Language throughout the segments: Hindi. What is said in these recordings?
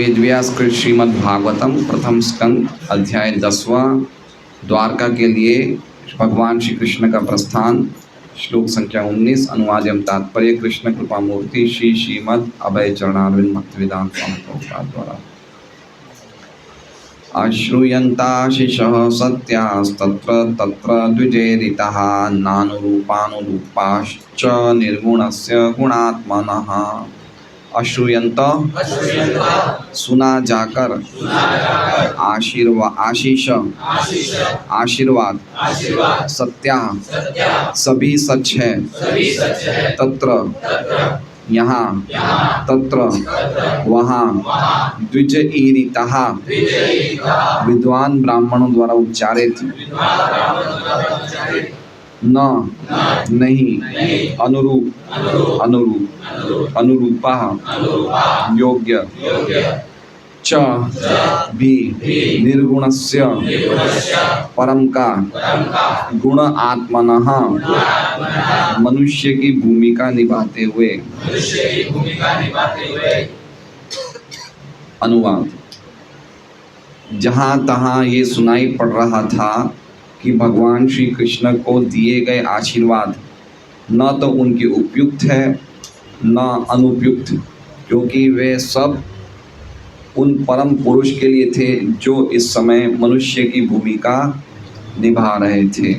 वेदव्यासकृत श्रीमद् भागवतम प्रथम स्कंद अध्याय 10वां द्वारका के लिए भगवान श्री कृष्ण का प्रस्थान। श्लोक संख्या 19। अनुवाद एवं तात्पर्य कृष्ण कृपा मूर्ति श्री श्रीमद् अभय चरणारविंद भक्तिवेदांत स्वामी प्रभुपाद द्वारा। अश्रूयन्ताशिषः सत्यास्तत्र तत्र द्विजेरितः नानुरूपानुरूपाश्च निर्गुणस्य गुणात्मनः। अश्रूयन्त सुना जाकर, आशीष आशीर्वाद, सत्या सभी सच है, तत्र यहाँ, तत्र वहाँ, द्विजईरितः विद्वान ब्राह्मणों द्वारा उच्चारित, न नहीं, अनुरूप अनुरूपः योग्य, च भी निर्गुणस्य परम का गुण आत्मनः मनुष्य की भूमिका निभाते हुए। अनुवाद। जहाँ तहाँ ये सुनाई पड़ रहा था कि भगवान श्री कृष्ण को दिए गए आशीर्वाद न तो उनके उपयुक्त है न अनुपयुक्त, क्योंकि वे सब उन परम पुरुष के लिए थे जो इस समय मनुष्य की भूमिका निभा रहे थे।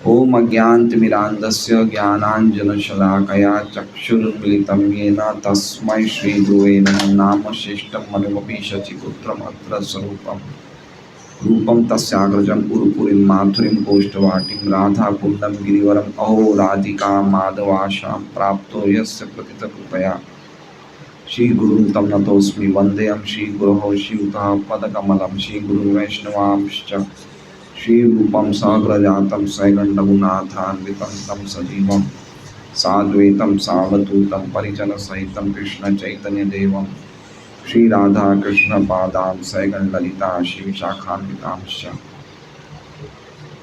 ओम अज्ञानतिमिरान्धस्य ज्ञानाञ्जनशलाकया चक्षुरुन्मीलितं येन तस्मै श्रीगुरवे नमः। नाम श्रेष्ठं मनुमपि शचीपुत्रम् अत्र स्वरूपम् रूपं तस्याग्रजं गुरुपुरीं माधुरीं गोष्ठवाटीं राधाकुण्डं गिरिवरम् अहो राधिका माधवाशां प्राप्तो यस्य प्रतितकृपया श्रीगुरुं तं नतोऽस्मि। वन्देऽहं श्रीगुरोः श्रीयुतः पदकमलं श्रीगुरुं वैष्णवांश्च श्रीरूपं साग्रजातं सैगण्डगुणाथान्वितं तं सजीवं साद्वैतं सावधूतं परिजनसहितं कृष्णचैतन्यदेवं श्रीराधा कृष्णपादां सैगण्डललिता श्रीविशाखान्वितांश्च।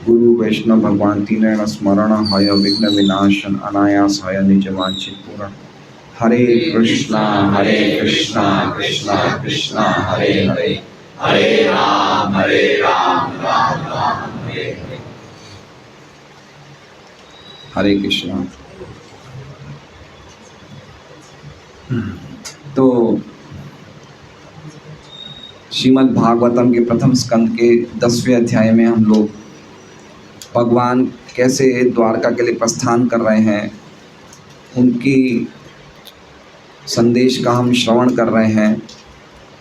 गुरु वैष्णव भगवान तीनैण स्मरण हय विघ्न विनाशन अनायास हय निज वांछित पूर्ण। हरे कृष्णा कृष्णा कृष्णा हरे हरे, हरे राम राम राम हरे हरे। हरे कृष्णा। तो श्रीमद् भागवतम के प्रथम स्कंद के 10वें अध्याय में हम लोग भगवान कैसे द्वारका के लिए प्रस्थान कर रहे हैं, उनकी संदेश का हम श्रवण कर रहे हैं।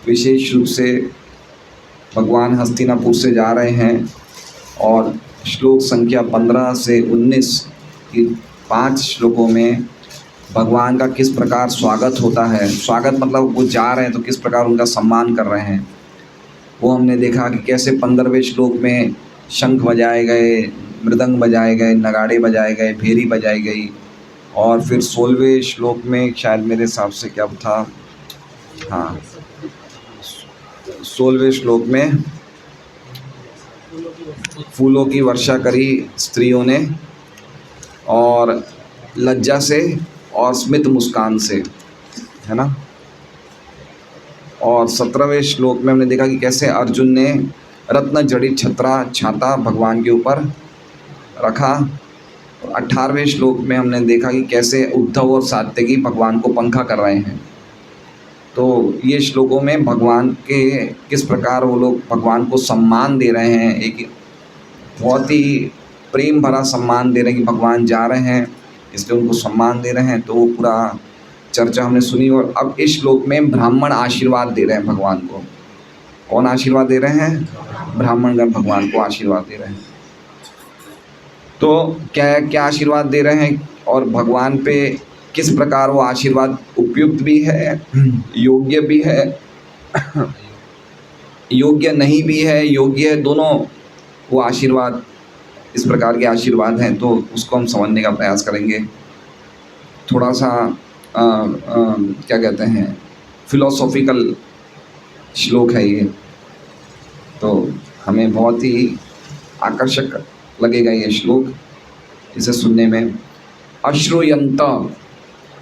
विशेष रूप से भगवान हस्तिनापुर से जा रहे हैं और श्लोक संख्या 15 से 19 की 5 श्लोकों में भगवान का किस प्रकार स्वागत होता है। स्वागत मतलब वो जा रहे हैं तो किस प्रकार उनका सम्मान कर रहे हैं, वो हमने देखा कि कैसे 15वें श्लोक में शंख बजाए गए, मृदंग बजाए गए, नगाड़े बजाए गए, भेरी बजाई गई, और फिर 16वें श्लोक में शायद मेरे हिसाब से क्या था, हाँ 16वें श्लोक में फूलों की वर्षा करी स्त्रियों ने, और लज्जा से और स्मित मुस्कान से, है ना। और 17वें श्लोक में हमने देखा कि कैसे अर्जुन ने रत्न जड़ित छाता भगवान के ऊपर रखा। 18वें श्लोक में हमने देखा कि कैसे उद्धव और सात्यकी भगवान को पंखा कर रहे हैं। तो ये श्लोकों में भगवान के किस प्रकार वो लोग भगवान को सम्मान दे रहे हैं, एक बहुत ही प्रेम भरा सम्मान दे रहे हैं कि भगवान जा रहे हैं इसलिए उनको सम्मान दे रहे हैं। तो वो पूरा चर्चा हमने सुनी। और अब इस श्लोक में ब्राह्मण आशीर्वाद दे रहे हैं भगवान को। कौन आशीर्वाद दे रहे हैं? ब्राह्मणगण भगवान को आशीर्वाद दे रहे हैं। तो क्या आशीर्वाद दे रहे हैं और भगवान पे किस प्रकार वो आशीर्वाद उपयुक्त भी है, योग्य भी है, योग्य नहीं भी है, योग्य है, दोनों वो आशीर्वाद इस प्रकार के आशीर्वाद हैं। तो उसको हम समझने का प्रयास करेंगे। थोड़ा सा क्या कहते हैं, फिलोसॉफिकल श्लोक है ये, तो हमें बहुत ही आकर्षक लगेगा ये श्लोक इसे सुनने में।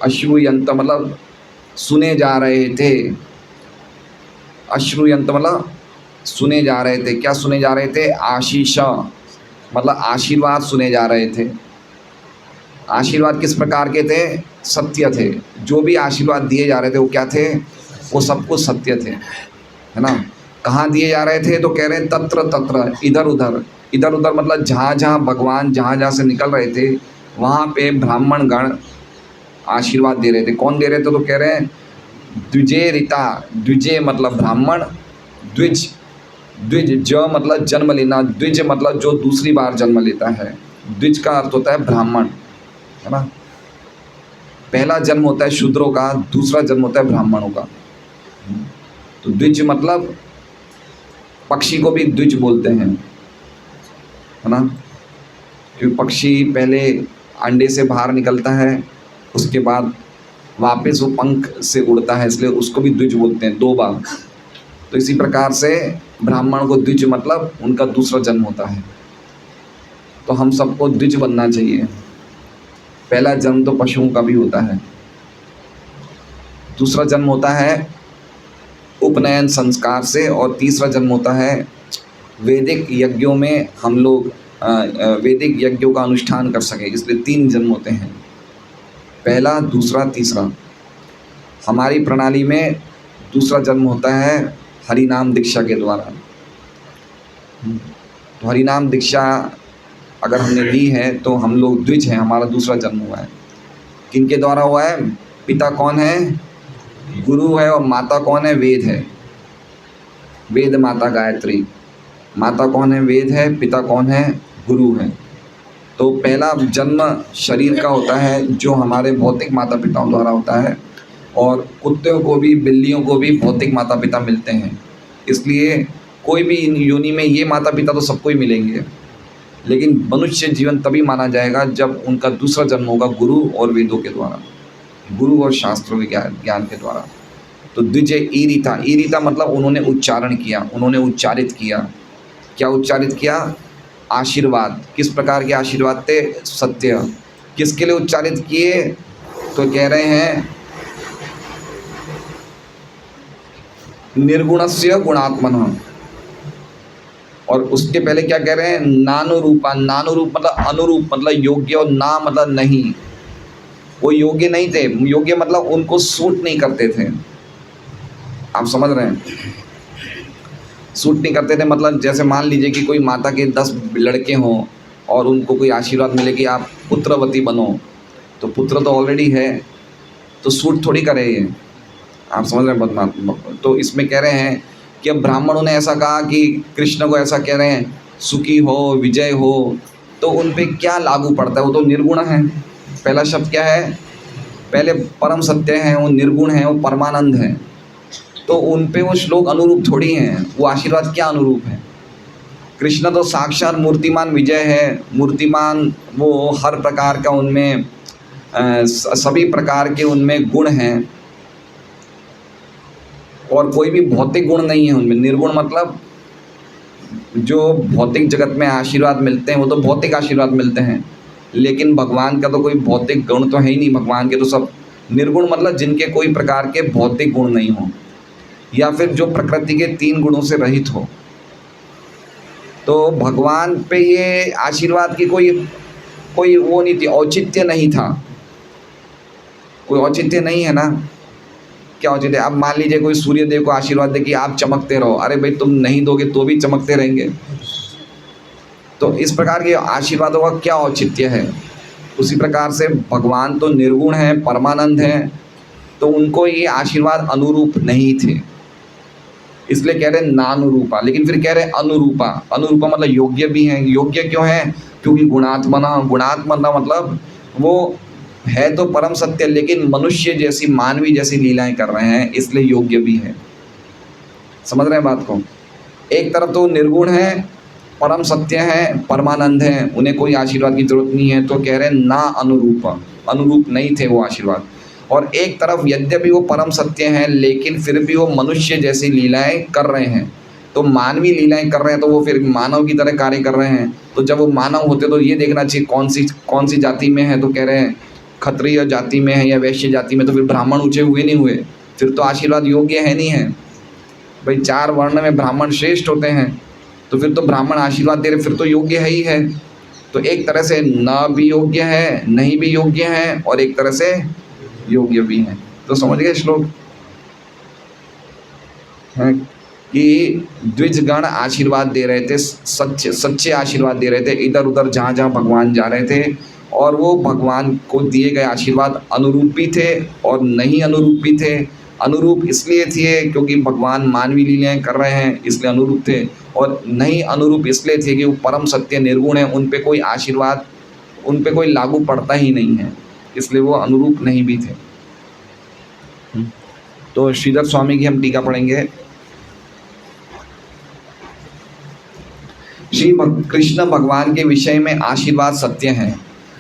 अश्रूयन्त मतलब सुने जा रहे थे, अश्रूयंत मतलब सुने जा रहे थे। क्या सुने जा रहे थे? आशीष मतलब आशीर्वाद सुने जा रहे थे। आशीर्वाद किस प्रकार के थे? सत्य थे। जो भी आशीर्वाद दिए जा रहे थे वो क्या थे? वो सब कुछ सत्य थे, है ना। कहाँ दिए जा रहे थे? तो कह रहे हैं तत्र तत्र, इधर उधर। इधर उधर मतलब जहाँ जहाँ भगवान जहाँ जहाँ से निकल रहे थे वहाँ पे ब्राह्मण गण आशीर्वाद दे रहे थे। कौन दे रहे थे? तो कह रहे हैं द्विजे ऋता। द्विजे मतलब ब्राह्मण, द्विज द्विज ज मतलब जन्म लेना, द्विज मतलब जो दूसरी बार जन्म लेता है। द्विज का अर्थ होता है ब्राह्मण, है ना। पहला जन्म होता है शूद्रों का, दूसरा जन्म होता है ब्राह्मणों का। तो द्विज मतलब पक्षी को भी द्विज बोलते हैं, है ना। क्योंकि पक्षी पहले अंडे से बाहर निकलता है, उसके बाद वापस वो पंख से उड़ता है, इसलिए उसको भी द्विज बोलते हैं, दो बार। तो इसी प्रकार से ब्राह्मण को द्विज मतलब उनका दूसरा जन्म होता है। तो हम सबको द्विज बनना चाहिए। पहला जन्म तो पशुओं का भी होता है, दूसरा जन्म होता है उपनयन संस्कार से, और तीसरा जन्म होता है वैदिक यज्ञों में हम लोग वैदिक यज्ञों का अनुष्ठान कर सके, इसलिए 3 जन्म होते हैं, पहला, दूसरा, तीसरा। हमारी प्रणाली में दूसरा जन्म होता है हरि नाम दीक्षा के द्वारा। तो हरि नाम दीक्षा अगर हमने ली है तो हम लोग द्विज हैं, हमारा दूसरा जन्म हुआ है। किनके द्वारा हुआ है? पिता कौन है? गुरु है। और माता कौन है? वेद है। वेद माता गायत्री। माता कौन है? वेद है। पिता कौन है? गुरु है। तो पहला जन्म शरीर का होता है जो हमारे भौतिक माता पिताओं द्वारा होता है, और कुत्तों को भी, बिल्लियों को भी भौतिक माता पिता मिलते हैं। इसलिए कोई भी इन योनि में ये माता पिता तो सबको ही मिलेंगे, लेकिन मनुष्य जीवन तभी माना जाएगा जब उनका दूसरा जन्म होगा गुरु और वेदों के द्वारा, गुरु और शास्त्रों के ज्ञान के द्वारा। तो द्विजय ईरिता। ईरिता मतलब उन्होंने उच्चारण किया, उन्होंने उच्चारित किया। क्या उच्चारित किया? आशीर्वाद। किस प्रकार के आशीर्वाद थे? सत्य। किसके लिए उच्चारित किए? तो कह रहे हैं निर्गुणस्य गुणात्मनः। और उसके पहले क्या कह रहे हैं? नानुरूपा। नानुरूप मतलब अनुरूप, मतलब योग्य, और ना मतलब नहीं। वो योग्य नहीं थे। योग्य मतलब उनको सूट नहीं करते थे। आप समझ रहे हैं? सूट नहीं करते थे मतलब जैसे मान लीजिए कि कोई माता के 10 लड़के हों और उनको कोई आशीर्वाद मिले कि आप पुत्रवती बनो, तो पुत्र तो ऑलरेडी है, तो सूट थोड़ी करे ये। आप समझ रहे हैं? तो इसमें कह रहे हैं कि अब ब्राह्मणों ने ऐसा कहा कि कृष्ण को ऐसा कह रहे हैं सुखी हो, विजय हो, तो उन पे क्या लागू पड़ता है? वो तो निर्गुण है। पहला शब्द क्या है? पहले परम सत्य है, वो निर्गुण है, वो परमानंद है। तो उन पे वो श्लोक अनुरूप थोड़ी हैं, वो आशीर्वाद क्या अनुरूप है? कृष्ण तो साक्षात मूर्तिमान विजय है, मूर्तिमान, वो हर प्रकार का उनमें सभी प्रकार के उनमें गुण हैं, और कोई भी भौतिक गुण नहीं है उनमें। निर्गुण मतलब जो भौतिक जगत में आशीर्वाद मिलते हैं वो तो भौतिक आशीर्वाद मिलते हैं, लेकिन भगवान का तो कोई भौतिक गुण तो है ही नहीं। भगवान के तो सब निर्गुण, मतलब जिनके कोई प्रकार के भौतिक गुण नहीं हो, या फिर जो प्रकृति के 3 गुणों से रहित हो। तो भगवान पे ये आशीर्वाद की कोई वो नहीं थी, औचित्य नहीं था। कोई औचित्य नहीं है ना। क्या औचित्य? अब मान लीजिए कोई सूर्य देव को आशीर्वाद दे कि आप चमकते रहो, अरे भाई तुम नहीं दोगे तो भी चमकते रहेंगे। तो इस प्रकार के आशीर्वादों का क्या औचित्य है? उसी प्रकार से भगवान तो निर्गुण है, परमानंद है, तो उनको ये आशीर्वाद अनुरूप नहीं थे, इसलिए कह रहे हैं नानुरूपा। लेकिन फिर कह रहे हैं अनुरूपा। अनुरूपा मतलब योग्य भी हैं। योग्य क्यों है? क्योंकि गुणात्मना। गुणात्मना मतलब वो है तो परम सत्य, लेकिन मनुष्य जैसी, मानवी जैसी लीलाएं कर रहे हैं, इसलिए योग्य भी है। समझ रहे हैं बात को? एक तरफ तो निर्गुण है, परम सत्य है, परमानंद है, उन्हें कोई आशीर्वाद की जरूरत नहीं है, तो कह रहे हैं ना अनुरूपा, अनुरूप नहीं थे वो आशीर्वाद। और एक तरफ यद्यपि वो परम सत्य हैं, लेकिन फिर भी वो मनुष्य जैसी लीलाएं कर रहे हैं। तो मानवी लीलाएं कर रहे हैं, तो वो फिर मानव की तरह कार्य कर रहे हैं। तो जब वो मानव होते तो ये देखना चाहिए कौन सी जाति में है, तो कह रहे हैं क्षत्रिय जाति में है या वैश्य जाति में, तो फिर ब्राह्मण ऊँचे हुए नहीं हुए, फिर तो आशीर्वाद योग्य है नहीं है। भाई 4 वर्ण में ब्राह्मण श्रेष्ठ होते हैं, तो फिर तो ब्राह्मण आशीर्वाद दे रहे, फिर तो योग्य है ही है। तो एक तरह से न भी योग्य है, नहीं भी योग्य है, और एक तरह से योग्य भी है। तो समझ गए श्लोक है कि द्विजगण आशीर्वाद दे रहे थे, सच्चे सच्चे आशीर्वाद दे रहे थे, इधर उधर जहाँ जहाँ भगवान जा रहे थे, और वो भगवान को दिए गए आशीर्वाद अनुरूपी थे और नहीं अनुरूपी थे। अनुरूप इसलिए थे क्योंकि भगवान मानवीय लीलाएं कर रहे हैं, इसलिए अनुरूप थे, और नहीं अनुरूप इसलिए थे कि वो परम सत्य निर्गुण है, उन पे कोई आशीर्वाद, उन पे कोई लागू पड़ता ही नहीं है, इसलिए वो अनुरूप नहीं भी थे। तो श्रीधर स्वामी की हम टीका पढ़ेंगे। कृष्ण भगवान के विषय में आशीर्वाद सत्य है।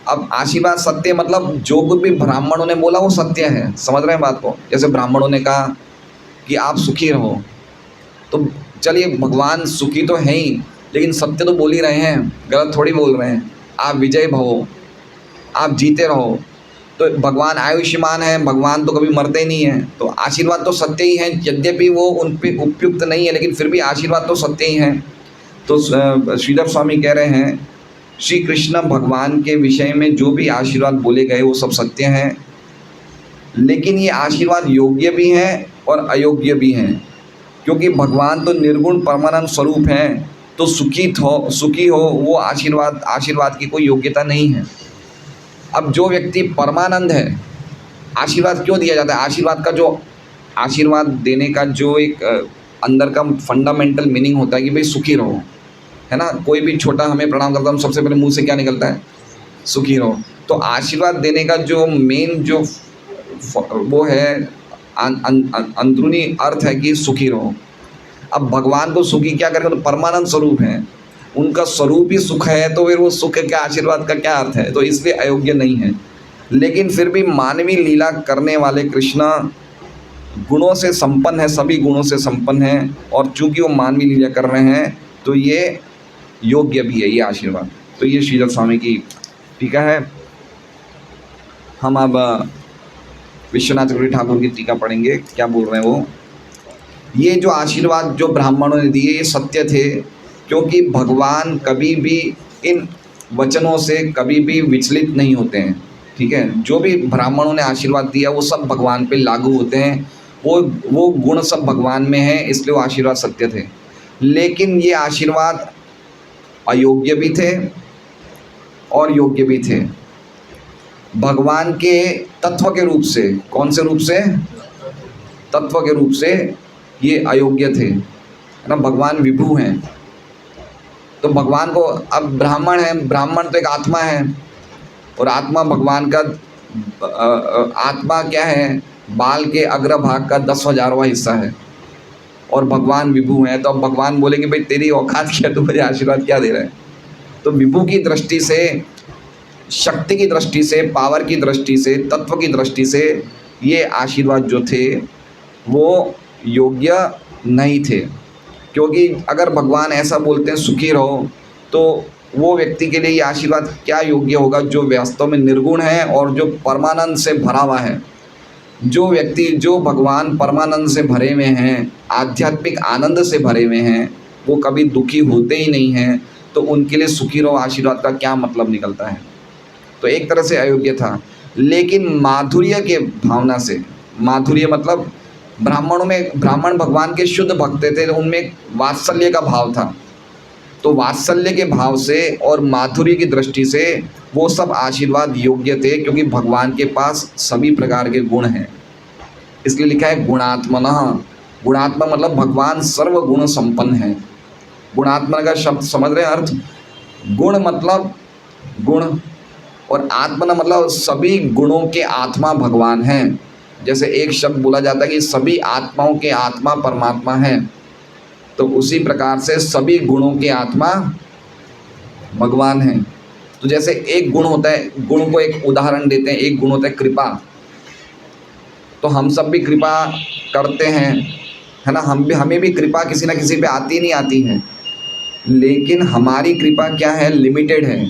अब आशीर्वाद सत्य मतलब जो कुछ भी ब्राह्मणों ने बोला वो सत्य है, समझ रहे हैं बात को। जैसे ब्राह्मणों ने कहा कि आप सुखी रहो, तो चलिए भगवान सुखी तो है ही, लेकिन सत्य तो बोल ही रहे हैं, गलत थोड़ी बोल रहे हैं। आप विजय भवो, आप जीते रहो, तो भगवान आयुष्मान है, भगवान तो कभी मरते ही नहीं है, तो आशीर्वाद तो सत्य ही है। यद्यपि वो उन पे उपयुक्त नहीं है, लेकिन फिर भी आशीर्वाद तो सत्य ही है। तो श्रीधर स्वामी कह रहे हैं श्री कृष्ण भगवान के विषय में जो भी आशीर्वाद बोले गए वो सब सत्य हैं, लेकिन ये आशीर्वाद योग्य भी हैं और अयोग्य भी हैं, क्योंकि भगवान तो निर्गुण परमानंद स्वरूप हैं। तो सुखी हो वो आशीर्वाद की कोई योग्यता नहीं है। अब जो व्यक्ति परमानंद है, आशीर्वाद क्यों दिया जाता है? आशीर्वाद देने का जो एक अंदर का फंडामेंटल मीनिंग होता है कि भाई सुखी रहो, है ना। कोई भी छोटा हमें प्रणाम करता है, हम सबसे पहले मुंह से क्या निकलता है? सुखी रहो। तो आशीर्वाद देने का जो मेन जो वो है अंदरूनी अर्थ है कि सुखी रहो। अब भगवान को सुखी क्या करेंगे? तो परमानंद स्वरूप है, उनका स्वरूप ही सुख है, तो फिर वो सुख के आशीर्वाद का क्या अर्थ है? तो इसलिए अयोग्य नहीं है। लेकिन फिर भी मानवीय लीला करने वाले कृष्ण गुणों से संपन्न है, सभी गुणों से संपन्न है, और चूंकि वो मानवीय लीला कर रहे हैं तो ये योग्य भी है ये आशीर्वाद। तो ये श्रीधर स्वामी की टीका है। हम अब विश्वनाथ चक्रवर्ती ठाकुर की टीका पढ़ेंगे। क्या बोल रहे हैं वो? ये जो आशीर्वाद जो ब्राह्मणों ने दिए ये सत्य थे, क्योंकि भगवान कभी भी इन वचनों से कभी भी विचलित नहीं होते हैं। ठीक है, जो भी ब्राह्मणों ने आशीर्वाद दिया वो सब भगवान पे लागू होते हैं, वो गुण सब भगवान में है, इसलिए वो आशीर्वाद सत्य थे। लेकिन ये आशीर्वाद अयोग्य भी थे और योग्य भी थे। भगवान के तत्व के रूप से, कौन से रूप से? तत्व के रूप से ये अयोग्य थे, है ना। भगवान विभु हैं, तो भगवान को, अब ब्राह्मण है, ब्राह्मण तो एक आत्मा है, और आत्मा भगवान का आत्मा क्या है? बाल के अग्रभाग का 10,000वां हिस्सा है, और भगवान विभु हैं। तो अब भगवान बोलेंगे भाई तेरी औकात क्या, तू मुझे आशीर्वाद क्या दे रहा है? तो विभु की दृष्टि से, शक्ति की दृष्टि से, पावर की दृष्टि से, तत्व की दृष्टि से ये आशीर्वाद जो थे वो योग्य नहीं थे। क्योंकि अगर भगवान ऐसा बोलते हैं सुखी रहो, तो वो व्यक्ति के लिए ये आशीर्वाद क्या योग्य होगा जो वास्तव में निर्गुण है और जो परमानंद से भरा हुआ है। जो व्यक्ति, जो भगवान परमानंद से भरे हुए हैं, आध्यात्मिक आनंद से भरे हुए हैं, वो कभी दुखी होते ही नहीं हैं, तो उनके लिए सुखी रहो आशीर्वाद का क्या मतलब निकलता है? तो एक तरह से अयोग्य था। लेकिन माधुर्य के भावना से, माधुर्य मतलब ब्राह्मण भगवान के शुद्ध भक्त थे, तो उनमें वात्सल्य का भाव था। तो वात्सल्य के भाव से और माधुर्य की दृष्टि से वो सब आशीर्वाद योग्य थे, क्योंकि भगवान के पास सभी प्रकार के गुण हैं। इसलिए लिखा है गुणात्मनः। गुणात्मा मतलब भगवान सर्व गुण संपन्न है। गुणात्मा का शब्द समझ रहे हैं अर्थ? गुण मतलब गुण, और आत्मना मतलब सभी गुणों के आत्मा भगवान हैं। जैसे एक शब्द बोला जाता है कि सभी आत्माओं के आत्मा परमात्मा है, तो उसी प्रकार से सभी गुणों के आत्मा भगवान हैं। तो जैसे एक गुण होता है, गुण को एक उदाहरण देते हैं, एक गुण होता है कृपा। तो हम सब भी कृपा करते हैं, है ना। हमें भी कृपा किसी ना किसी पे आती नहीं आती है, लेकिन हमारी कृपा क्या है? लिमिटेड है।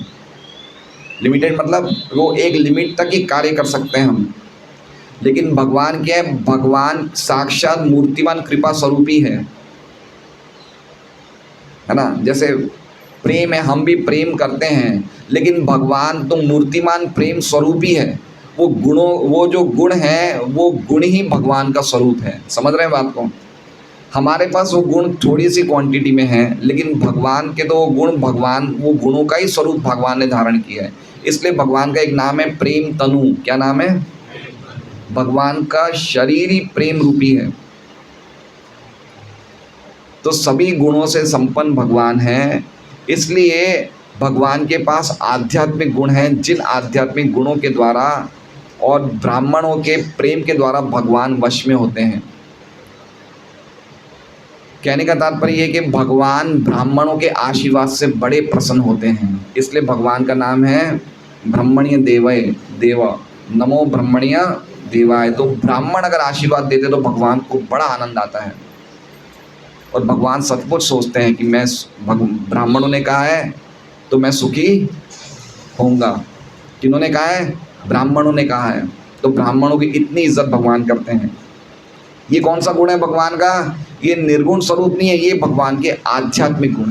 लिमिटेड मतलब वो एक लिमिट तक ही कार्य कर सकते हैं हम। लेकिन भगवान क्या है? भगवान साक्षात मूर्तिमान कृपा स्वरूप ही है। है ना। जैसे प्रेम है, हम भी प्रेम करते हैं, लेकिन भगवान तो मूर्तिमान प्रेम स्वरूप ही है। वो गुणों, वो जो गुण है वो गुण ही भगवान का स्वरूप है। समझ रहे हैं बात को। हमारे पास वो गुण थोड़ी सी क्वांटिटी में है, लेकिन भगवान के तो वो गुण, भगवान वो गुणों का ही स्वरूप भगवान ने धारण किया है। इसलिए भगवान का एक नाम है प्रेम तनु। क्या नाम है? भगवान का शरीर ही प्रेम रूपी है। तो सभी गुणों से संपन्न भगवान है। इसलिए भगवान के पास आध्यात्मिक गुण हैं, जिन आध्यात्मिक गुणों के द्वारा और ब्राह्मणों के प्रेम के द्वारा भगवान वश में होते हैं। कहने का तात्पर्य है कि भगवान ब्राह्मणों के आशीर्वाद से बड़े प्रसन्न होते हैं। इसलिए भगवान का नाम है ब्रह्मण्य देवय देव, नमो ब्रह्मण्य देवाय। तो ब्राह्मण अगर आशीर्वाद देते तो भगवान को बड़ा आनंद आता है, और भगवान सचमुच सोचते हैं कि मैं, ब्राह्मणों ने कहा है तो मैं सुखी होऊंगा। किन्होंने कहा है? ब्राह्मणों ने कहा है। तो ब्राह्मणों की इतनी इज्जत भगवान करते हैं। ये कौन सा गुण है भगवान का? ये निर्गुण स्वरूप नहीं है, ये भगवान के आध्यात्मिक गुण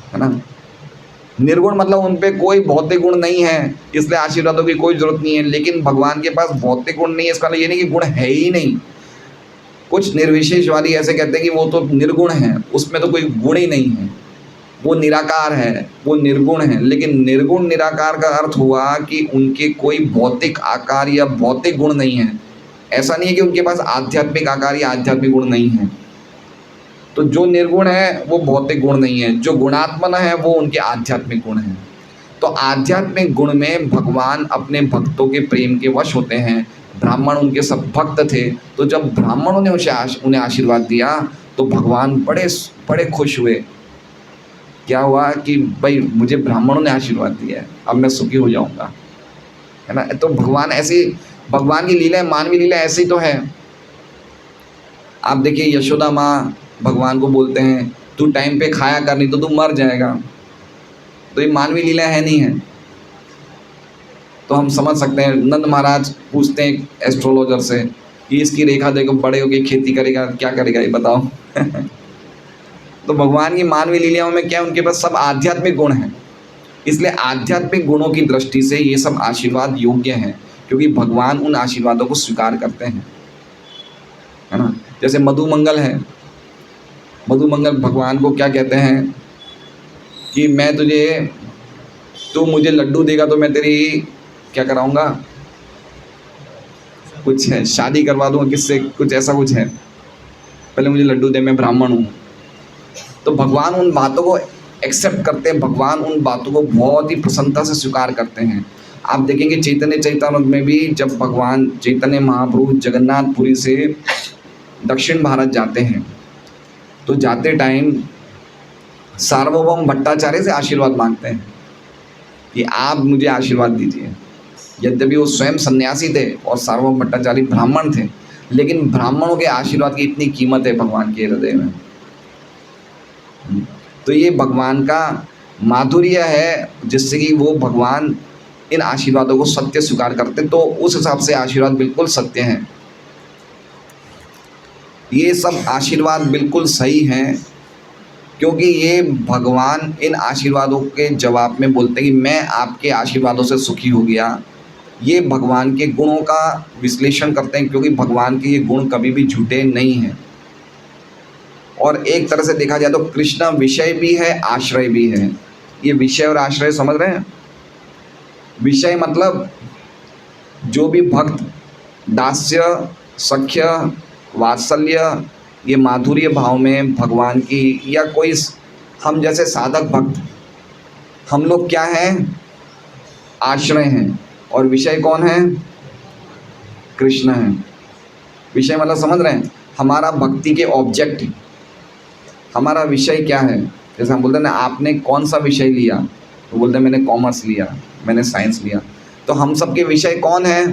है ना। निर्गुण मतलब उन पे कोई भौतिक गुण नहीं है, इसलिए आशीर्वादों की कोई जरूरत नहीं है। लेकिन भगवान के पास भौतिक गुण नहीं है, इसका ये नहीं कि गुण है ही नहीं। कुछ निर्विशेषवादी ऐसे कहते हैं कि वो तो निर्गुण है, उसमें तो कोई गुण ही नहीं है, वो निराकार है, वो निर्गुण है। लेकिन निर्गुण निराकार का अर्थ हुआ कि उनके कोई भौतिक आकार या भौतिक गुण नहीं है। ऐसा नहीं है कि उनके पास आध्यात्मिक आकार या आध्यात्मिक गुण नहीं है। तो जो निर्गुण है वो भौतिक गुण नहीं है, जो गुणात्मन है वो उनके आध्यात्मिक गुण हैं। तो आध्यात्मिक गुण में भगवान अपने भक्तों के प्रेम के वश होते हैं। ब्राह्मण उनके सब भक्त थे, तो जब ब्राह्मणों ने उन्हें आशीर्वाद दिया तो भगवान बड़े बड़े खुश हुए। क्या हुआ कि भाई मुझे ब्राह्मणों ने आशीर्वाद दिया है, अब मैं सुखी हो जाऊंगा, है ना। तो भगवान ऐसी, भगवान की लीला, मानवीय लीला ऐसी तो है। आप देखिए यशोदा माँ भगवान को बोलते हैं तू टाइम पे खाया कर, नहीं तो तू मर जाएगा। तो ये मानवीय लीला है नहीं है? तो हम समझ सकते हैं। नंद महाराज पूछते हैं एस्ट्रोलॉजर से कि इसकी रेखा देखो, बड़े होके खेती करेगा, क्या करेगा ये बताओ। तो भगवान की मानवीय लीलाओं में क्या है? उनके पास सब आध्यात्मिक गुण हैं। इसलिए आध्यात्मिक गुणों की दृष्टि से ये सब आशीर्वाद योग्य हैं, क्योंकि भगवान उन आशीर्वादों को स्वीकार करते हैं, है ना। जैसे मधुमंगल है, मधुमंगल भगवान को क्या कहते हैं कि मैं तुझे, तू मुझे लड्डू देगा तो मैं तेरी क्या कराऊंगा, कुछ है, शादी करवा दूंगा किससे, कुछ ऐसा कुछ है, पहले मुझे लड्डू दे, मैं ब्राह्मण हूँ। तो भगवान उन बातों को एक्सेप्ट करते हैं, भगवान उन बातों को बहुत ही प्रसन्नता से स्वीकार करते हैं। आप देखेंगे चैतन्य चैतन्य में भी, जब भगवान चैतन्य महाप्रभु जगन्नाथपुरी से दक्षिण भारत जाते हैं तो जाते टाइम सार्वभौम भट्टाचार्य से आशीर्वाद मांगते हैं कि आप मुझे आशीर्वाद दीजिए। यद्यपि वो स्वयं सन्यासी थे और सार्वभौम भट्टाचार्य ब्राह्मण थे, लेकिन ब्राह्मणों के आशीर्वाद की इतनी कीमत है भगवान के हृदय में। तो ये भगवान का माधुर्य है, जिससे कि वो भगवान इन आशीर्वादों को सत्य स्वीकार करते। तो उस हिसाब से आशीर्वाद बिल्कुल सत्य हैं, ये सब आशीर्वाद बिल्कुल सही हैं, क्योंकि ये भगवान इन आशीर्वादों के जवाब में बोलते हैं कि मैं आपके आशीर्वादों से सुखी हो गया। ये भगवान के गुणों का विश्लेषण करते हैं, क्योंकि भगवान के ये गुण कभी भी झूठे नहीं हैं। और एक तरह से देखा जाए तो कृष्ण विषय भी है, आश्रय भी है। ये विषय और आश्रय समझ रहे हैं? विषय मतलब जो भी भक्त दास्य, सख्य, वात्सल्य, ये माधुर्य भाव में भगवान की, या कोई हम जैसे साधक भक्त, हम लोग क्या हैं? आश्रय हैं। और विषय कौन है? कृष्ण है। विषय मतलब समझ रहे हैं? हमारा भक्ति के ऑब्जेक्ट, हमारा विषय क्या है। जैसे हम बोलते हैं ना, आपने कौन सा विषय लिया, तो बोलते हैं मैंने कॉमर्स लिया, मैंने साइंस लिया। तो हम सब के विषय कौन है?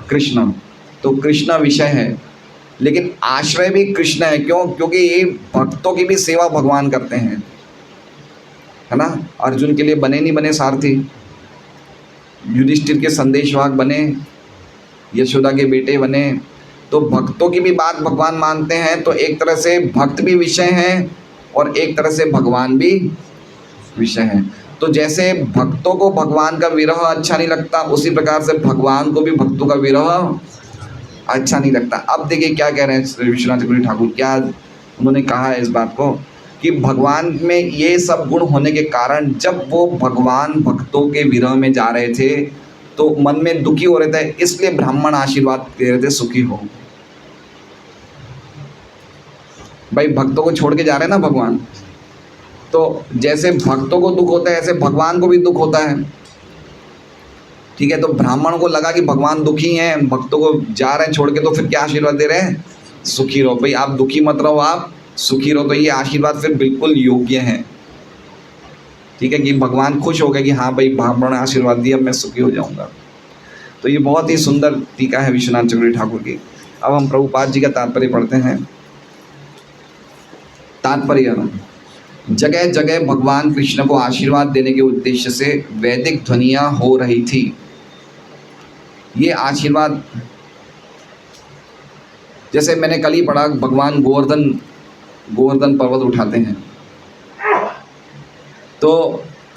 कृष्ण। तो कृष्ण विषय है, लेकिन आश्रय भी कृष्ण है। क्यों? क्योंकि ये भक्तों की भी सेवा भगवान करते हैं, है ना। अर्जुन के लिए बने नहीं बने सारथी, युधिष्ठिर के संदेशवाहक बने, यशोदा के बेटे बने। तो भक्तों की भी बात भगवान मानते हैं। तो एक तरह से भक्त भी विषय हैं और एक तरह से भगवान भी विषय है। तो जैसे भक्तों को भगवान का विरह अच्छा नहीं लगता, उसी प्रकार से भगवान को भी भक्तों का विरह अच्छा नहीं लगता। अब देखिए क्या कह रहे हैं श्री विश्वनाथ चक्रवर्ती ठाकुर, क्या उन्होंने कहा है इस बात को कि भगवान में ये सब गुण होने के कारण जब वो भगवान भक्तों के विरह में जा रहे थे तो मन में दुखी हो रहे थे, इसलिए ब्राह्मण आशीर्वाद दे रहे थे सुखी हो। भाई भक्तों को छोड़ के जा रहे हैं ना भगवान, तो जैसे भक्तों को दुख होता है ऐसे भगवान को भी दुख होता है। ठीक है, तो ब्राह्मण को लगा कि भगवान दुखी हैं, भक्तों को जा रहे हैं छोड़ के, तो फिर क्या आशीर्वाद दे रहे हैं, सुखी रहो। भाई आप दुखी मत रहो, आप सुखी रहो। तो ये आशीर्वाद फिर बिल्कुल योग्य है। ठीक है, कि भगवान खुश हो गए कि हाँ भाई ब्राह्मण ने आशीर्वाद दिया, मैं सुखी हो जाऊंगा। तो ये बहुत ही सुंदर टीका है विश्वनाथ चक्रवर्ती ठाकुर की। अब हम प्रभुपाद जी का तात्पर्य पढ़ते हैं। तात्पर्य, जगह जगह भगवान कृष्ण को आशीर्वाद देने के उद्देश्य से वैदिक ध्वनियाँ हो रही थी। ये आशीर्वाद, जैसे मैंने कल ही पढ़ा, भगवान गोवर्धन पर्वत उठाते हैं तो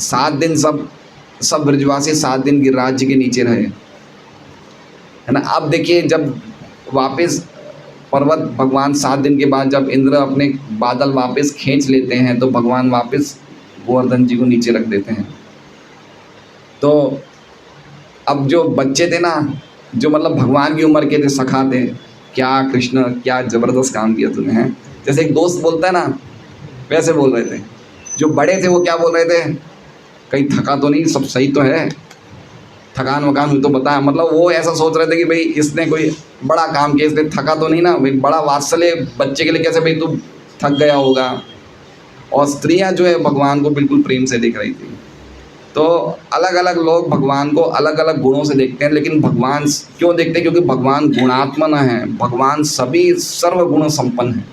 7 दिन सब ब्रजवासी 7 दिन गिरिराज जी के नीचे रहे, है ना। अब देखिए जब वापस पर्वत भगवान 7 दिन के बाद जब इंद्र अपने बादल वापस खींच लेते हैं तो भगवान वापस गोवर्धन जी को नीचे रख देते हैं। तो अब जो बच्चे थे ना, जो मतलब भगवान की उम्र के थे, सखा थे, क्या कृष्ण क्या ज़बरदस्त काम किया तूने, हैं। जैसे एक दोस्त बोलता है ना, वैसे बोल रहे थे। जो बड़े थे वो क्या बोल रहे थे, कहीं थका तो नहीं, सब सही तो है, थकान वकान हुई तो बता। मतलब वो ऐसा सोच रहे थे कि भाई इसने कोई बड़ा काम किया, इसलिए थका तो नहीं ना। भाई बड़ा वात्सल्य बच्चे के लिए कैसे, भाई तू थक गया होगा। और स्त्रियां जो है भगवान को बिल्कुल प्रेम से देख रही थी। तो अलग अलग लोग भगवान को अलग अलग गुणों से देखते हैं, लेकिन भगवान क्यों देखते हैं, क्योंकि भगवान गुणात्मन है, भगवान सभी सर्वगुण संपन्न है।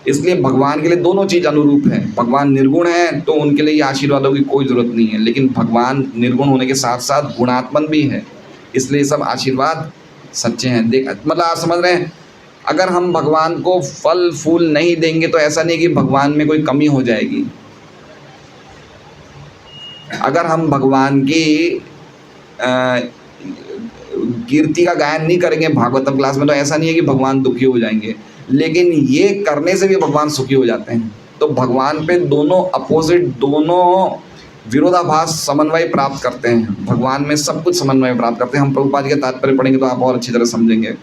इसलिए भगवान के लिए दोनों चीज़ अनुरूप है। भगवान निर्गुण है तो उनके लिए ये आशीर्वादों की कोई ज़रूरत नहीं है, लेकिन भगवान निर्गुण होने के साथ साथ गुणात्मन भी है, इसलिए सब आशीर्वाद सच्चे हैं। मतलब आप समझ रहे हैं, अगर हम भगवान को फल फूल नहीं देंगे तो ऐसा नहीं कि भगवान में कोई कमी हो जाएगी। अगर हम भगवान की कीर्ति का गायन नहीं करेंगे भागवतम क्लास में तो ऐसा नहीं है कि भगवान दुखी हो जाएंगे, लेकिन ये करने से भी भगवान सुखी हो जाते हैं। तो भगवान पे दोनों अपोजिट, दोनों विरोधाभास समन्वय प्राप्त करते हैं। भगवान में सब कुछ समन्वय प्राप्त करते हैं। हम प्रभुपाद जी का तात्पर्य पढ़ेंगे तो आप और अच्छी तरह समझेंगे।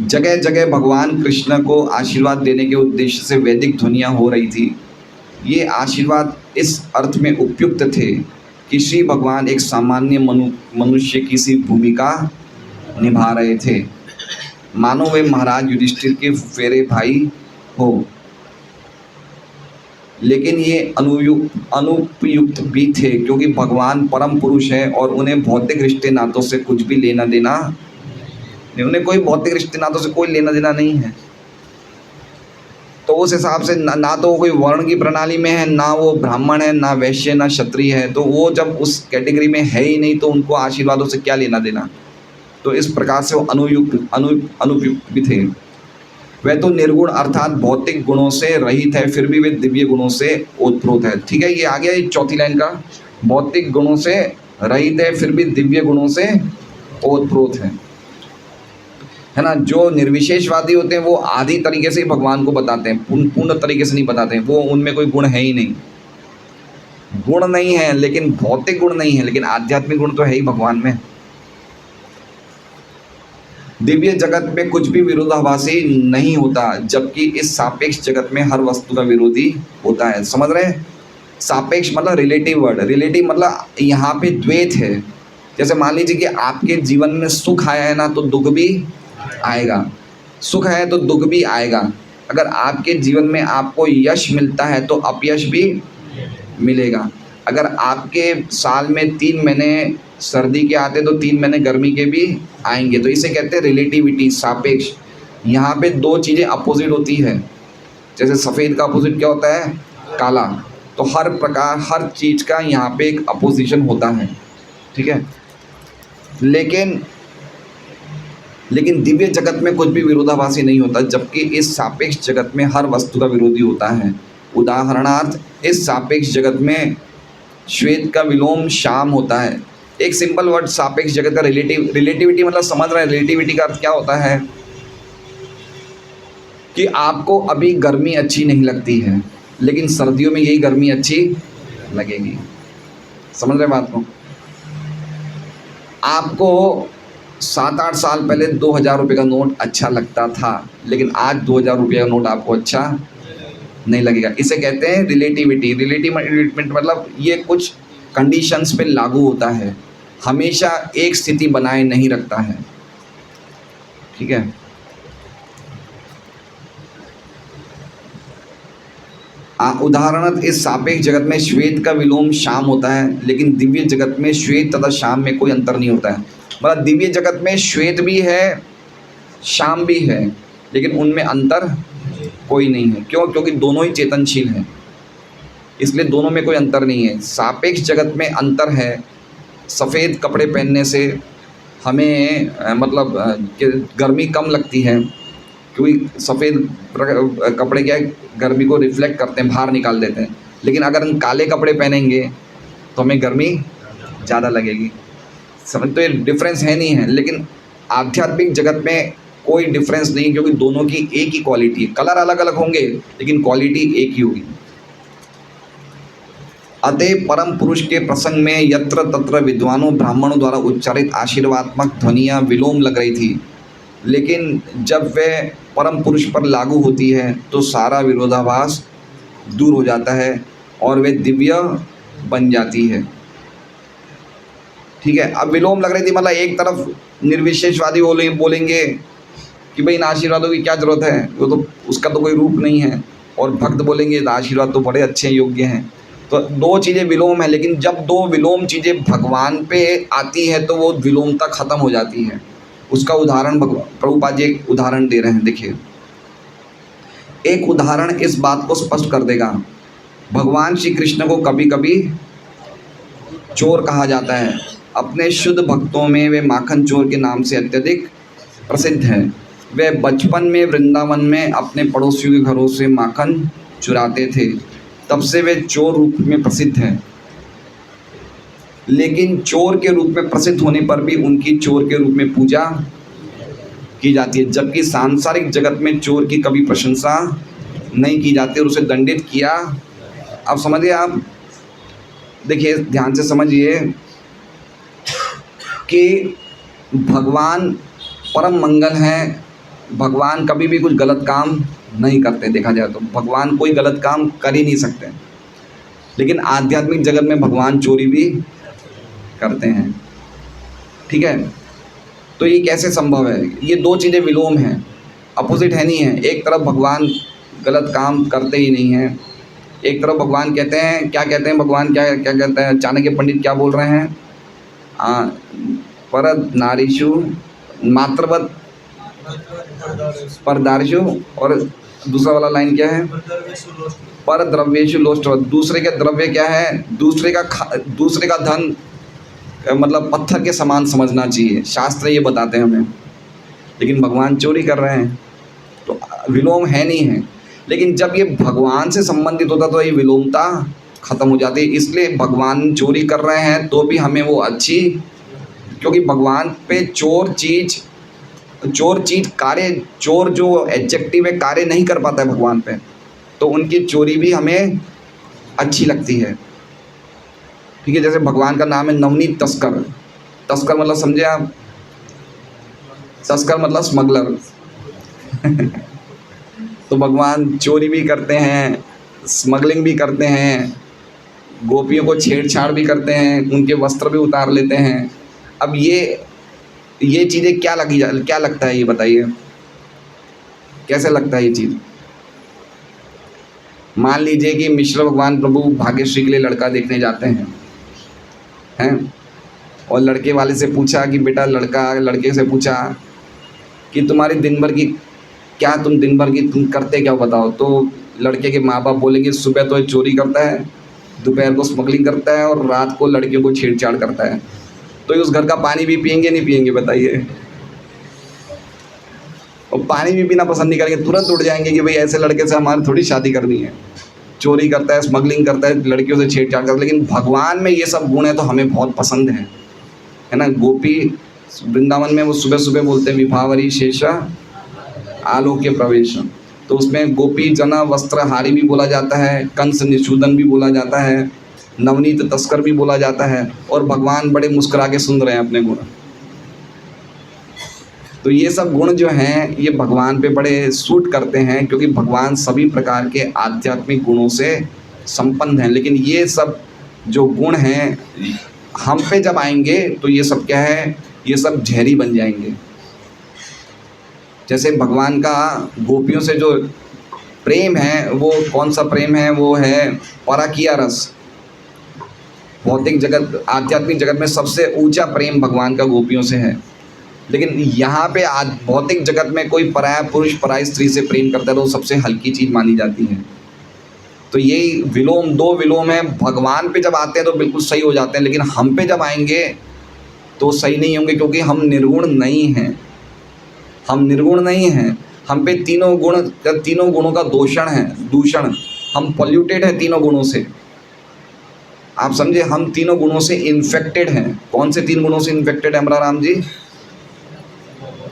जगह जगह भगवान कृष्ण को आशीर्वाद देने के उद्देश्य से वैदिक ध्वनियाँ हो रही थी। ये आशीर्वाद इस अर्थ में उपयुक्त थे कि श्री भगवान एक सामान्य मनुष्य की सी भूमिका निभा रहे थे, मानो वे महाराज युधिष्ठिर के फेरे भाई हो। लेकिन ये अनुपयुक्त भी थे, क्योंकि भगवान परम पुरुष है और उन्हें भौतिक रिश्ते नातों से कुछ भी लेना देना नहीं, उन्हें कोई भौतिक रिश्ते नातों से कोई लेना देना नहीं है। तो उस हिसाब से ना तो वो कोई वर्ण की प्रणाली में है, ना वो ब्राह्मण है, ना वैश्य, ना क्षत्रिय है। तो वो जब उस कैटेगरी में है ही नहीं तो उनको आशीर्वादों से क्या लेना देना। तो इस प्रकार से वो अनुपयुक्त भी थे। वह तो निर्गुण अर्थात भौतिक गुणों से रहित है, फिर भी वे दिव्य गुणों से ओतप्रोत है। ठीक है, ये आ गया चौथी लाइन का, भौतिक गुणों से रहित है फिर भी दिव्य गुणों से ओतप्रोत है ना। जो निर्विशेषवादी होते हैं वो आधी तरीके से ही भगवान को बताते हैं, पूर्ण तरीके से नहीं बताते हैं। वो उनमें कोई गुण है ही नहीं, गुण नहीं है, लेकिन भौतिक गुण नहीं है, लेकिन आध्यात्मिक गुण तो है ही भगवान में। दिव्य जगत में कुछ भी विरोधाभासी नहीं होता, जबकि इस सापेक्ष जगत में हर वस्तु का विरोधी होता है। समझ रहे हैं, सापेक्ष मतलब रिलेटिव वर्ड, रिलेटिव मतलब यहाँ पे द्वैत है। जैसे मान लीजिए कि आपके जीवन में सुख आया है ना तो दुख भी आएगा, सुख है तो दुख भी आएगा। अगर आपके जीवन में आपको यश मिलता है तो अपयश भी मिलेगा। अगर आपके साल में 3 महीने सर्दी के आते तो 3 महीने गर्मी के भी आएंगे। तो इसे कहते हैं रिलेटिविटी, सापेक्ष। यहाँ पे 2 चीज़ें अपोजिट होती है। जैसे सफ़ेद का अपोजिट क्या होता है, काला। तो हर प्रकार हर चीज़ का यहाँ पे एक अपोजिशन होता है। ठीक है, लेकिन लेकिन दिव्य जगत में कुछ भी विरोधाभासी नहीं होता, जबकि इस सापेक्ष जगत में हर वस्तु का विरोधी होता है। उदाहरणार्थ, इस सापेक्ष जगत में श्वेत का विलोम शाम होता है। एक सिंपल वर्ड, सापेक्ष जगत का रिलेटिविटी मतलब समझ रहे हैं। रिलेटिविटी का अर्थ क्या होता है कि आपको अभी गर्मी अच्छी नहीं लगती है, लेकिन सर्दियों में यही गर्मी अच्छी लगेगी। समझ रहे बात को? आपको 7-8 साल पहले 2000 रुपये का नोट अच्छा लगता था, लेकिन आज 2000 रुपये का नोट आपको अच्छा नहीं लगेगा। इसे कहते हैं रिलेटिविटी। रिलेटिविटी मतलब ये कुछ कंडीशंस पे लागू होता है, हमेशा एक स्थिति बनाए नहीं रखता है। ठीक है। उदाहरणतः इस सापेक्ष जगत में श्वेत का विलोम शाम होता है, लेकिन दिव्य जगत में श्वेत तथा शाम में कोई अंतर नहीं होता है। मतलब दिव्य जगत में श्वेत भी है, शाम भी है, लेकिन उनमें अंतर कोई नहीं है। क्यों? क्योंकि दोनों ही चेतनशील हैं, इसलिए दोनों में कोई अंतर नहीं है। सापेक्ष जगत में अंतर है। सफ़ेद कपड़े पहनने से हमें गर्मी कम लगती है, क्योंकि सफ़ेद कपड़े क्या है, गर्मी को रिफ्लेक्ट करते हैं, बाहर निकाल देते हैं। लेकिन अगर हम काले कपड़े पहनेंगे तो हमें गर्मी ज़्यादा लगेगी। समझ? तो ये डिफरेंस है नहीं है। लेकिन आध्यात्मिक जगत में कोई डिफरेंस नहीं, क्योंकि दोनों की एक ही क्वालिटी है। कलर अलग अलग होंगे, लेकिन क्वालिटी एक ही होगी। अतः परम पुरुष के प्रसंग में यत्र तत्र विद्वानों ब्राह्मणों द्वारा उच्चारित आशीर्वादात्मक ध्वनियाँ विलोम लग रही थी, लेकिन जब वह परम पुरुष पर लागू होती है तो सारा विरोधाभास दूर हो जाता है और वे दिव्य बन जाती है। ठीक है। अब विलोम लग रही थी मतलब एक तरफ निर्विशेषवादी बोलेंगे कि भाई इन आशीर्वादों की क्या ज़रूरत है, वो तो उसका तो कोई रूप नहीं है, और भक्त बोलेंगे आशीर्वाद तो बड़े अच्छे योग्य हैं। तो दो चीज़ें विलोम है, लेकिन जब दो विलोम चीज़ें भगवान पे आती है तो वो विलोमता ख़त्म हो जाती है। उसका उदाहरण प्रभुपाद जी एक उदाहरण दे रहे हैं। देखिए, एक उदाहरण इस बात को स्पष्ट कर देगा। भगवान श्री कृष्ण को कभी कभी चोर कहा जाता है। अपने शुद्ध भक्तों में वे माखन चोर के नाम से अत्यधिक प्रसिद्ध है। वे बचपन में वृंदावन में अपने पड़ोसियों के घरों से माखन चुराते थे, तब से वे चोर रूप में प्रसिद्ध हैं। लेकिन चोर के रूप में प्रसिद्ध होने पर भी उनकी चोर के रूप में पूजा की जाती है, जबकि सांसारिक जगत में चोर की कभी प्रशंसा नहीं की जाती और उसे दंडित किया। अब समझिए, आप देखिए, ध्यान से समझिए कि भगवान परम मंगल हैं। भगवान कभी भी कुछ गलत काम नहीं करते। देखा जाए तो भगवान कोई गलत काम कर ही नहीं सकते, लेकिन आध्यात्मिक जगत में भगवान चोरी भी करते हैं। ठीक है। तो ये कैसे संभव है? ये दो चीज़ें विलोम हैं, अपोजिट है नहीं है। एक तरफ भगवान गलत काम करते ही नहीं हैं, एक तरफ भगवान कहते हैं, क्या कहते हैं भगवान, क्या क्या कहते हैं, चाणक्य पंडित क्या बोल रहे हैं, पर नारीषु मात्रवत परदार्शु, और दूसरा वाला लाइन क्या है, पर द्रव्येषु लोष्टवत। दूसरे के द्रव्य क्या है, दूसरे का धन मतलब पत्थर के समान समझना चाहिए, शास्त्र ये बताते हैं हमें। लेकिन भगवान चोरी कर रहे हैं, तो विलोम है नहीं है। लेकिन जब ये भगवान से संबंधित होता तो ये विलोमता खत्म हो जाती है। इसलिए भगवान चोरी कर रहे हैं तो भी हमें वो अच्छी, क्योंकि भगवान पे चोर चीज कार्य, चोर जो एडजेक्टिव है कार्य नहीं कर पाता है भगवान पे, तो उनकी चोरी भी हमें अच्छी लगती है। ठीक है। जैसे भगवान का नाम है नवनीत तस्कर। तस्कर मतलब समझे आप, तस्कर मतलब स्मगलर। तो भगवान चोरी भी करते हैं, स्मगलिंग भी करते हैं, गोपियों को छेड़छाड़ भी करते हैं, उनके वस्त्र भी उतार लेते हैं। अब ये चीज़ें क्या लगता है, ये बताइए कैसे लगता है ये चीज़? मान लीजिए कि मिश्र भगवान प्रभु भाग्यश्री के लिए लड़का देखने जाते हैं और लड़के वाले से पूछा कि बेटा, लड़के से पूछा कि तुम्हारी दिन भर की तुम करते क्या बताओ। तो लड़के के माँ बाप बोलेंगे सुबह तो चोरी करता है, दोपहर को स्मगलिंग करता है और रात को लड़कियों को छेड़छाड़ करता है। तो उस घर का पानी भी पियेंगे नहीं पियेंगे बताइए? और पानी भी पीना पसंद नहीं करेंगे, तुरंत उठ जाएंगे कि भाई ऐसे लड़के से हमारे थोड़ी शादी करनी है। चोरी करता है, स्मगलिंग करता है, लड़कियों से छेड़छाड़ करता है, लेकिन भगवान में ये सब गुण है तो हमें बहुत पसंद है ना। गोपी वृंदावन में वो सुबह सुबह बोलते हैं विभावरी शेषा आलोक्य प्रवेश, तो उसमें गोपी जना वस्त्रहारी भी बोला जाता है, कंस निषूदन भी बोला जाता है, नवनीत तस्कर भी बोला जाता है, और भगवान बड़े मुस्कुरा के सुन रहे हैं अपने गुण। तो ये सब गुण जो हैं ये भगवान पे बड़े सूट करते हैं, क्योंकि भगवान सभी प्रकार के आध्यात्मिक गुणों से संपन्न हैं। लेकिन ये सब जो गुण हैं हम पे जब आएंगे तो ये सब क्या है, ये सब जहरी बन जाएंगे। जैसे भगवान का गोपियों से जो प्रेम है वो कौन सा प्रेम है, वो है परकीय रस। भौतिक जगत आध्यात्मिक जगत में सबसे ऊंचा प्रेम भगवान का गोपियों से है, लेकिन यहाँ पे भौतिक जगत में कोई पराया पुरुष पराई स्त्री से प्रेम करता है तो वो सबसे हल्की चीज़ मानी जाती है। तो यही विलोम, दो विलोम है। भगवान पे जब आते हैं तो बिल्कुल सही हो जाते हैं, लेकिन हम पे जब आएंगे तो सही नहीं होंगे, क्योंकि हम निर्गुण नहीं हैं। हम निर्गुण नहीं हैं, हम पे तीनों गुणों का दूषण, हम पॉल्यूटेड हैं तीनों गुणों से। आप समझे, हम तीनों गुणों से इन्फेक्टेड हैं। कौन से तीन गुणों से इन्फेक्टेड है अमरा राम जी?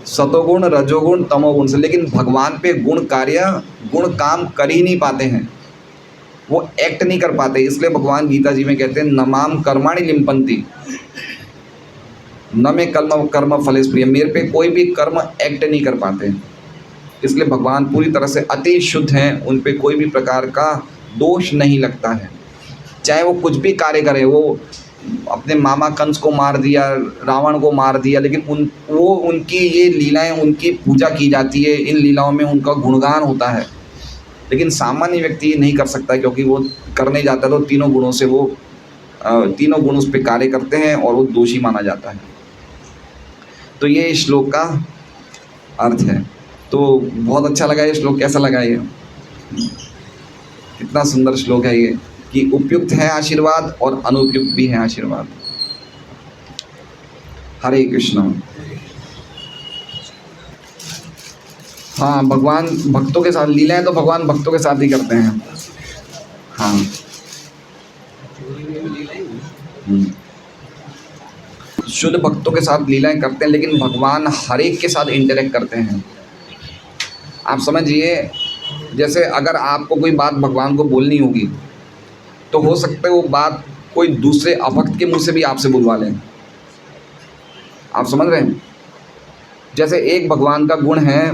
सतोगुण, रजोगुण, तमोगुण से। लेकिन भगवान पे गुण काम कर ही नहीं पाते हैं, वो एक्ट नहीं कर पाते। इसलिए भगवान गीता जी में कहते हैं न माम कर्माणि लिम्पन्ति न में कर्म फलेस प्रिय, मेरे पे कोई भी कर्म एक्ट नहीं कर पाते। इसलिए भगवान पूरी तरह से अति शुद्ध हैं, उन पे कोई भी प्रकार का दोष नहीं लगता है। चाहे वो कुछ भी कार्य करें, वो अपने मामा कंस को मार दिया, रावण को मार दिया, लेकिन उनकी ये लीलाएं, उनकी पूजा की जाती है, इन लीलाओं में उनका गुणगान होता है। लेकिन सामान्य व्यक्ति ये नहीं कर सकता, क्योंकि वो करने जाता है तो तीनों गुणों से वो तीनों गुण उस पर कार्य करते हैं और वो दोषी माना जाता है। तो ये श्लोक का अर्थ है। तो बहुत अच्छा लगा ये श्लोक। कैसा लगा ये? कितना सुंदर श्लोक है ये, कि उपयुक्त है आशीर्वाद और अनुपयुक्त भी है आशीर्वाद। हरे कृष्ण। हाँ, भगवान भक्तों के साथ लीलाएं तो भगवान भक्तों के साथ ही करते हैं। हाँ, शुद्ध भक्तों के साथ लीलाएं करते हैं, लेकिन भगवान हर एक के साथ इंटरेक्ट करते हैं। आप समझिए, जैसे अगर आपको कोई बात भगवान को बोलनी होगी तो हो सकता है वो बात कोई दूसरे अभक्त के मुंह से भी आपसे बुलवा लें। आप समझ रहे हैं? जैसे एक भगवान का गुण है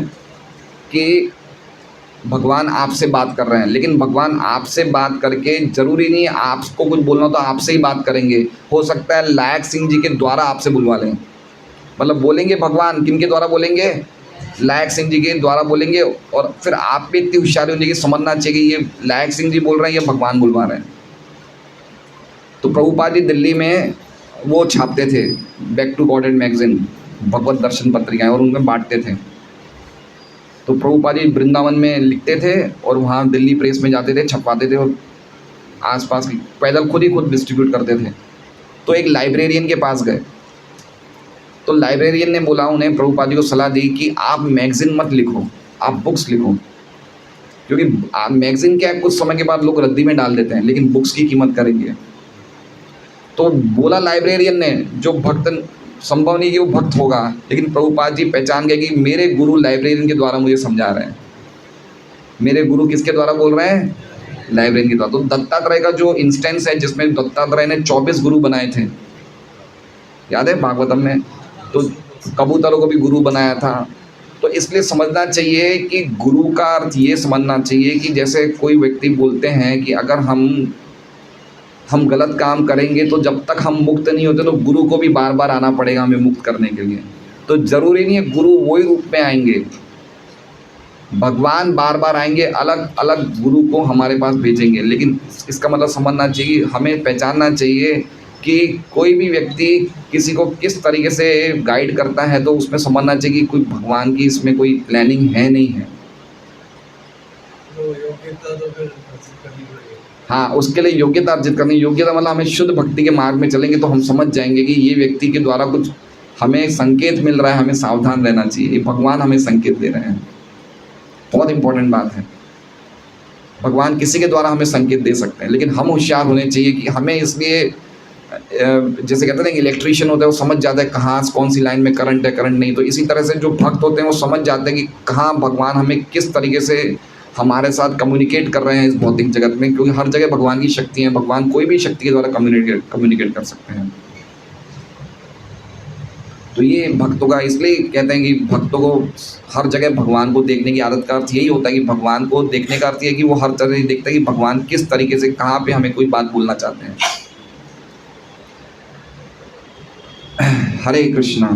कि भगवान आपसे बात कर रहे हैं, लेकिन भगवान आपसे बात करके ज़रूरी नहीं है आपको कुछ बोलना तो आपसे ही बात करेंगे। हो सकता है लायक सिंह जी के द्वारा आपसे बुलवा लें। मतलब बोलेंगे भगवान किन के द्वारा बोलेंगे? लायक सिंह जी के द्वारा बोलेंगे। और फिर आप भी इतनी होशियारी होनी चाहिए, समझना चाहिए कि ये लायक सिंह जी बोल रहे हैं, ये भगवान बुलवा रहे हैं। तो प्रभुपाद जी दिल्ली में वो छापते थे back to God and magazine, Bhagwat Darshan पत्रिकाएँ, और उनमें बांटते थे। तो प्रभुपाद जी वृंदावन में लिखते थे और वहाँ दिल्ली प्रेस में जाते थे, छपवाते थे, और आसपास की पैदल खुद डिस्ट्रीब्यूट करते थे। तो एक लाइब्रेरियन के पास गए, तो लाइब्रेरियन ने बोला उन्हें, प्रभुपाद जी को सलाह दी कि आप मैगज़ीन मत लिखो, आप बुक्स लिखो। क्योंकि मैगज़ीन क्या है, कुछ समय के बाद लोग रद्दी में डाल देते हैं, लेकिन बुक्स की कीमत करेंगे। तो बोला लाइब्रेरियन ने, जो भक्त, संभव नहीं कि वो भक्त होगा, लेकिन प्रभुपाद जी पहचान गए कि मेरे गुरु लाइब्रेरियन के द्वारा मुझे समझा रहे हैं। मेरे गुरु किसके द्वारा बोल रहे हैं? लाइब्रेरियन के द्वारा। तो दत्तात्रेय का जो इंस्टेंस है जिसमें दत्तात्रेय ने 24 गुरु बनाए थे, याद है भागवतम में? तो कबूतरों को भी गुरु बनाया था। तो इसलिए समझना चाहिए कि गुरु का अर्थ ये समझना चाहिए कि जैसे कोई व्यक्ति बोलते हैं कि अगर हम गलत काम करेंगे तो जब तक हम मुक्त नहीं होते तो गुरु को भी बार बार आना पड़ेगा हमें मुक्त करने के लिए। तो ज़रूरी नहीं है गुरु वही रूप में आएंगे, भगवान बार बार आएंगे, अलग अलग गुरु को हमारे पास भेजेंगे। लेकिन इसका मतलब समझना चाहिए, हमें पहचानना चाहिए कि कोई भी व्यक्ति किसी को किस तरीके से गाइड करता है तो उसमें समझना चाहिए कि कोई भगवान की इसमें कोई प्लानिंग है नहीं है। हाँ, उसके लिए योग्यता अर्जित करनी। योग्यता मतलब हमें शुद्ध भक्ति के मार्ग में चलेंगे तो हम समझ जाएंगे कि ये व्यक्ति के द्वारा कुछ हमें संकेत मिल रहा है, हमें सावधान रहना चाहिए। ये भगवान हमें संकेत दे रहे हैं, बहुत इंपॉर्टेंट बात है। भगवान किसी के द्वारा हमें संकेत दे सकते हैं, लेकिन हम होशियार होने चाहिए कि हमें इसलिए जैसे कहते हैं कि इलेक्ट्रीशियन होता है वो समझ जाता है कहाँ कौन सी लाइन में करंट है करंट नहीं, तो इसी तरह से जो भक्त होते हैं वो समझ जाते हैं कि कहाँ भगवान हमें किस तरीके से हमारे साथ कम्युनिकेट कर रहे हैं इस भौतिक जगत में, क्योंकि हर जगह भगवान की शक्ति है, भगवान कोई भी शक्ति के द्वारा कम्युनिकेट कर सकते हैं। तो ये भक्तों का, इसलिए कहते हैं कि भक्तों को हर जगह भगवान को देखने की आदत का अर्थ यही होता है कि भगवान को देखने का अर्थ ये है कि वो हर जगह देखता है कि भगवान किस तरीके से कहाँ पे हमें कोई बात बोलना चाहते हैं। हरे कृष्णा।